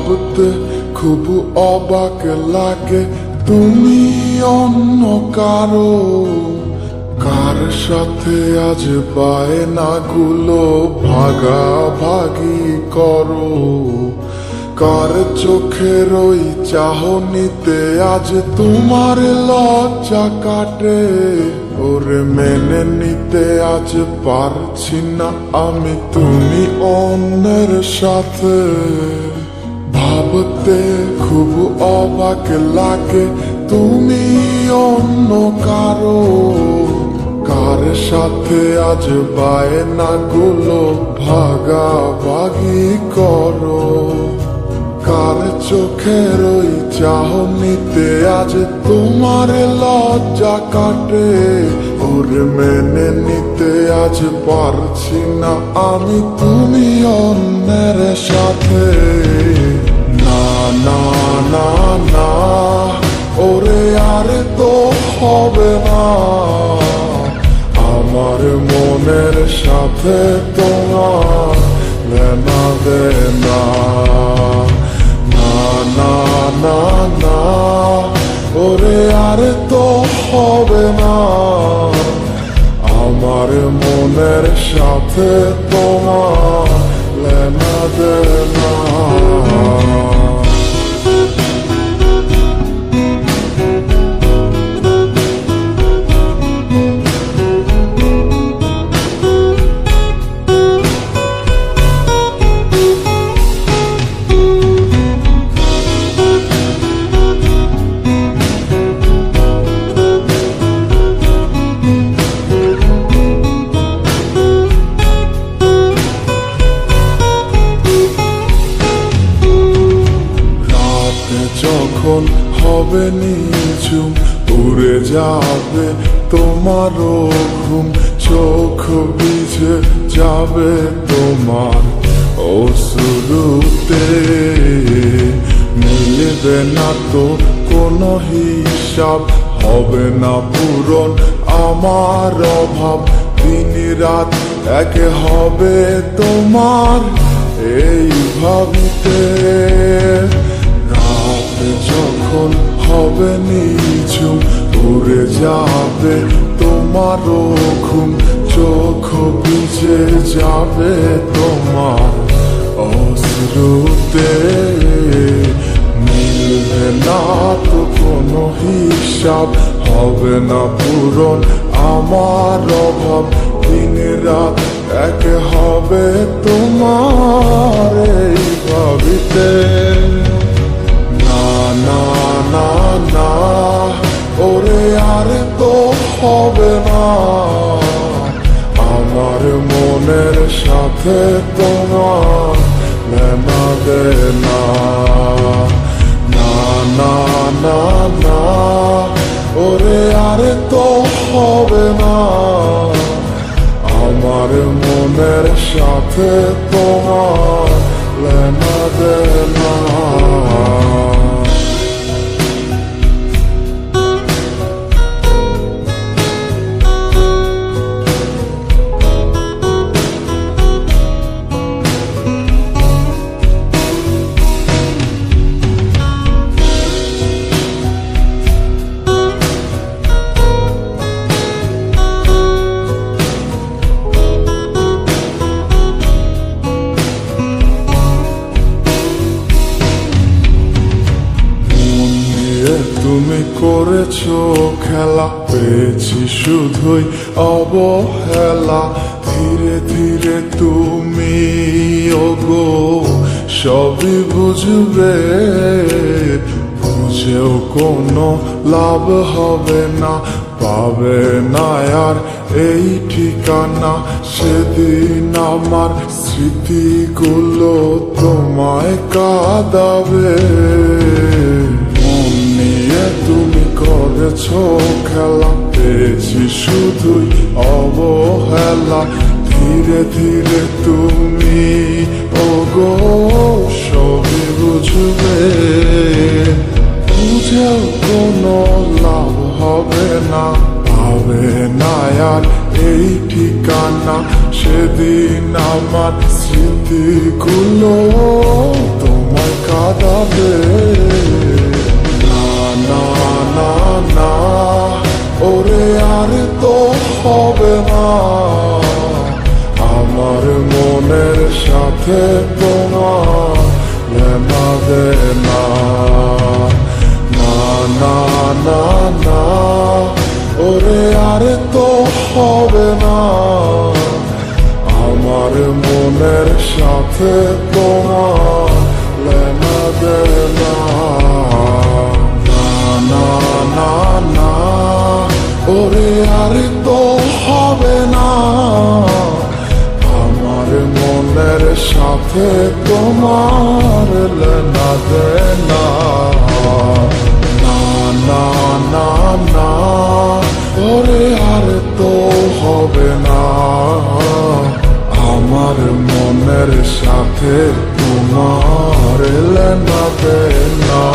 ভাবতে খুব অবাক লাগে তুমি অন্য কারো, কার সাথে আজ বায়নাগুলো ভাগাভাগি করো, কার চোখের ওই চাহনিতে আজ তোমার লজ্জা কাটে। ওরে মেনে নিতে আজ পারছি না আমি তুমি অন্যের সাথে, ভাবতে খুব অবাক লাগে তুমি অন্য কারো, কার সাথে আজ বায়নাগুলো ভাগাভাগি করো, কার চোখের ওই চাহনিতে আজ তোমার লজ্জা কাটে। ওরে মেনে নিতে আজ পারছি না আমি তুমি অন্যের সাথে। না না না না ওরে আর তো হবে না, আমার মনের সাথে তোমার লেনা দেনা। না না না না ওরে আর তো হবে না, আমার মনের সাথে তোমার লেনা দেনা। যখন হবে নিঝুম উড়ে যাবে তোমারও ঘুম, চোখ ভিজে যাবে তোমার অশ্রুতে, মিলবে না তো কোনো হিসাব, হবে না পূরণ আমার অভাব, দিন রাত এক হবে তোমার এই ভাবিতে। যখন হবে নিঝুম উড়ে যাবে তোমারও ঘুম, চোখ ভিজে যাবে তোমার অশ্রুতে, মিলবে না তো কোনো হিসাব, হবে না পূরণ আমার অভাব, দিন রাত এক হবে তোমার এই ভাবিতে। না না না ওরে আর তো হবে না, আমার মনের সাথে তোমার লেনা দেনা। না না না না ওরে আর তো হবে না, আমার মনের সাথে তোমার লেনা দেনা। তুমি করেছো খেলা, পেয়েছি শুধুই অবহেলা, ধীরে ধীরে তুমি ওগো সবই বুঝবে, বুঝেও কোনো লাভ হবে না, পাবে না আর এই ঠিকানা। সেদিন আমার স্মৃতিগুলো তোমায় কাঁদাবে, তুমি করেছো খেলা, পেয়েছি শুধুই অবহেলা, ধীরে ধীরে তুমি ওগো সবই বুঝবে, বুঝেও কোনো লাভ হবে না, পাবে না আর এই ঠিকানা। সেদিন আমার স্মৃতিগুলো তোমায় কাঁদা যাবে না না না না ওরে আর তো হবে না আমার মনের সাথে তোমার লেনা দেনা না না না না ওরে আর তো হবে না আমার মনের সাথে তোমার লেনা দেনা না না না না ওরে আর তো হবে না আমার মনের সাথে তোমার লেনা দেনা না না না না ওরে আর তো হবে না আমার মনের সাথে তোমার লেনা দেনা